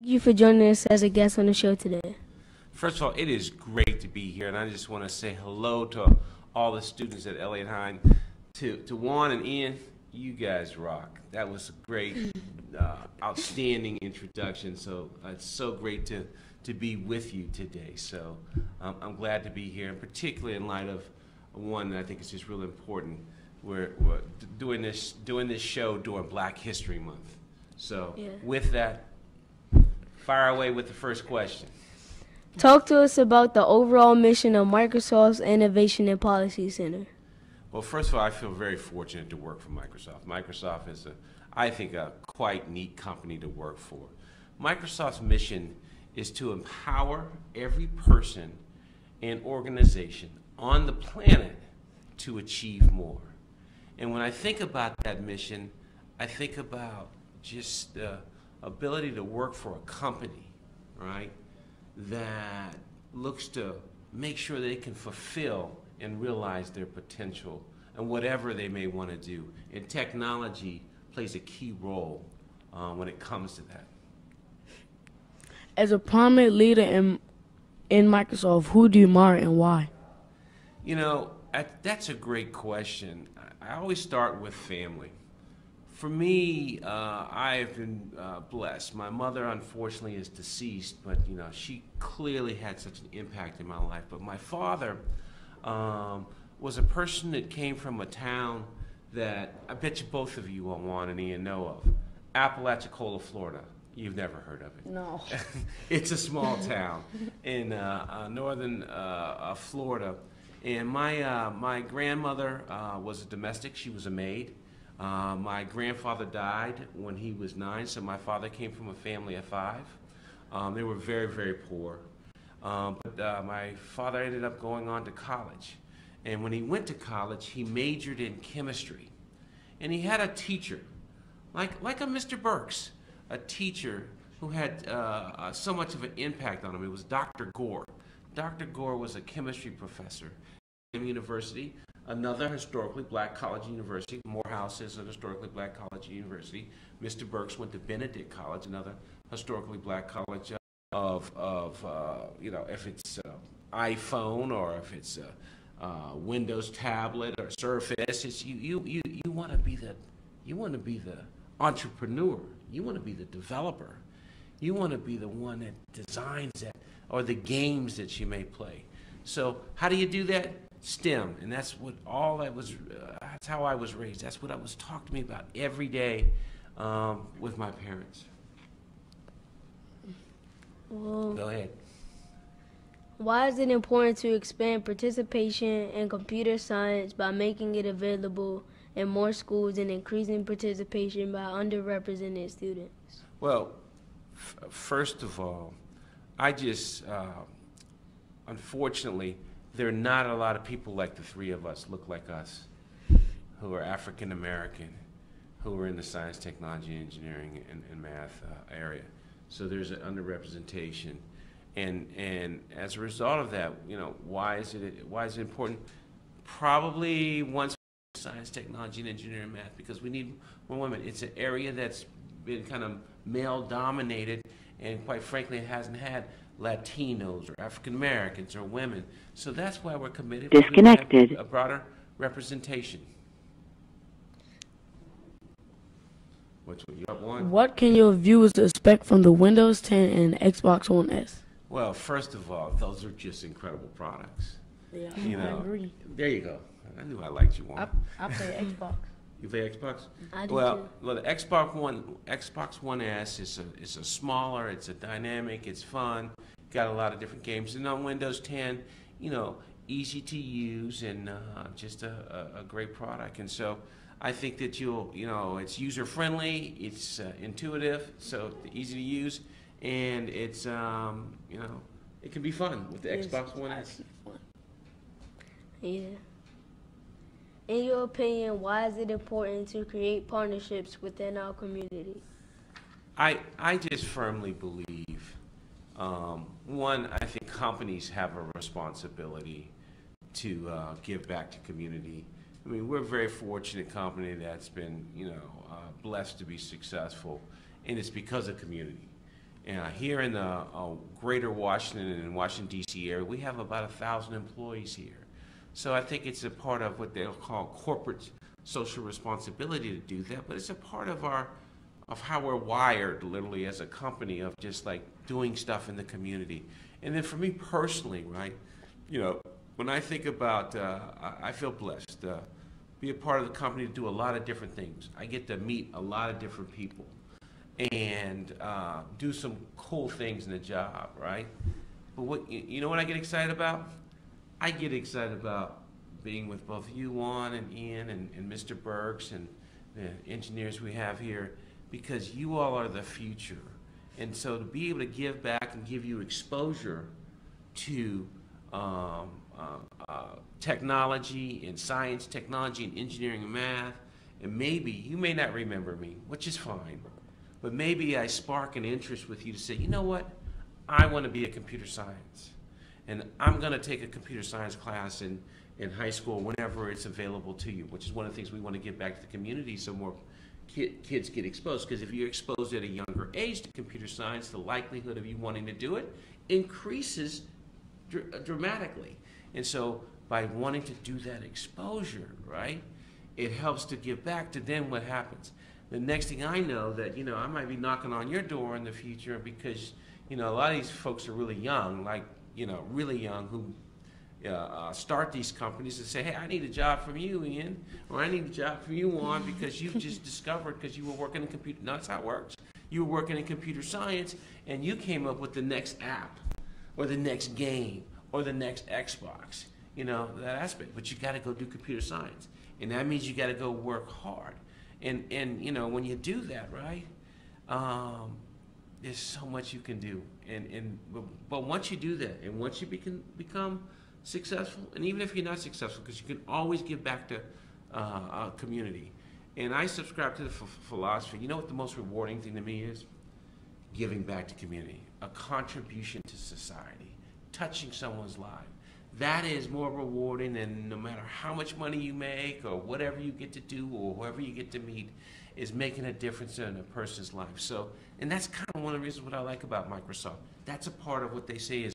Thank you for joining us as a guest on the show today. First of all, it is great to be here, and I just want to say hello to all the students at Eliot Hine. To Juan and Ian, you guys rock. That was a great, outstanding introduction. So it's so great to be with you today. So I'm glad to be here, and particularly in light of one that I think is just really important. We're doing this show during Black History Month. So with that, fire away with the first question. Talk to us about the overall mission of Microsoft's Innovation and Policy Center. Well, first of all, I feel very fortunate to work for Microsoft. Microsoft is, I think, a quite neat company to work for. Microsoft's mission is to empower every person and organization on the planet to achieve more. And when I think about that mission, I think about just the ability to work for a company, right, that looks to make sure they can fulfill and realize their potential and whatever they may want to do. And technology plays a key role when it comes to that. As a prominent leader in Microsoft, who do you admire and why? You know, that's a great question. I always start with family. For me, I've been blessed. My mother, unfortunately, is deceased, but you know, she clearly had such an impact in my life. But my father was a person that came from a town that I bet you both of you, Juan and Ian, know of. Apalachicola, Florida. You've never heard of it. No. It's a small town in northern Florida. And my grandmother was a domestic. She was a maid. My grandfather died when he was 9, so my father came from a family of 5. They were very, very poor. But my father ended up going on to college. And when he went to college, he majored in chemistry. And he had a teacher, like a Mr. Burks, a teacher who had so much of an impact on him. It was Dr. Gore. Dr. Gore was a chemistry professor at University, another historically black college university. Morehouse is a historically black college university. Mr. Burks went to Benedict College, another historically black college you know, if it's iPhone or if it's Windows tablet or Surface, it's you want to be the entrepreneur. You want to be the developer. You want to be the one that designs it or the games that you may play. So how do you do that? STEM, and that's what that's how I was raised. That's what I was talked to me about every day with my parents. Well, Go ahead. why is it important to expand participation in computer science by making it available in more schools and increasing participation by underrepresented students? Well, first of all, I just, unfortunately, there are not a lot of people like the three of us, look like us, who are African American, who are in the science, technology, engineering, and math area. So there's an underrepresentation, and as a result of that, you know, why is it important? Probably once science, technology, and engineering, and math, because we need more women. It's an area that's been kind of male dominated, and quite frankly, it hasn't had Latinos or African Americans or women. So that's why we're committed. Disconnected. A broader representation. Which one? You up one? What can your viewers expect from the Windows 10 and Xbox One S? Well, first of all, those are just incredible products. Yeah, You I know, agree. there you go. I knew I liked you, Juan. I play Xbox. You play Xbox? I do Well, too. well, the Xbox One S is a smaller, it's a dynamic, it's fun, got a lot of different games. And on Windows 10, you know, easy to use and just a great product. And so I think that it's user friendly, it's intuitive, so easy to use, and it's it can be fun with the Xbox One S. Yeah. In your opinion, why is it important to create partnerships within our community? I just firmly believe, one, I think companies have a responsibility to give back to community. I mean, we're a very fortunate company that's been, blessed to be successful, and it's because of community. Here in the greater Washington and Washington, D.C. area, we have about 1,000 employees here. So I think it's a part of what they'll call corporate social responsibility to do that, but it's a part of how we're wired, literally, as a company, of just like doing stuff in the community. And then for me personally, right, when I think about, I feel blessed. Be a part of the company to do a lot of different things. I get to meet a lot of different people and do some cool things in the job, right? But what what I get excited about? I get excited about being with both you, Juan, and Ian, and Mr. Burks, and the engineers we have here, because you all are the future. And so to be able to give back and give you exposure to technology and science, technology and engineering and math, and maybe you may not remember me, which is fine, but maybe I spark an interest with you to say, you know what, I want to be a computer science, and I'm going to take a computer science class in high school whenever it's available to you, which is one of the things we want to give back to the community so more kids get exposed, because if you're exposed at a younger age to computer science, the likelihood of you wanting to do it increases dramatically. And so by wanting to do that exposure, right, it helps to give back. To then what happens? The next thing I know that, I might be knocking on your door in the future because, a lot of these folks are really young, like, really young, who start these companies and say, hey, I need a job from you, Ian, or I need a job from you, Juan, because you've just discovered, because you were working in computer. No, that's how it works. You were working in computer science, and you came up with the next app, or the next game, or the next Xbox, that aspect. But you got to go do computer science, and that means you got to go work hard. And when you do that, right, there's so much you can do. But once you do that, and once you become successful, and even if you're not successful, because you can always give back to a community. And I subscribe to the philosophy. You know what the most rewarding thing to me is? Giving back to community, a contribution to society, touching someone's life. That is more rewarding than no matter how much money you make or whatever you get to do or whoever you get to meet, is making a difference in a person's life. So, and that's kind of one of the reasons what I like about Microsoft. That's a part of what they say is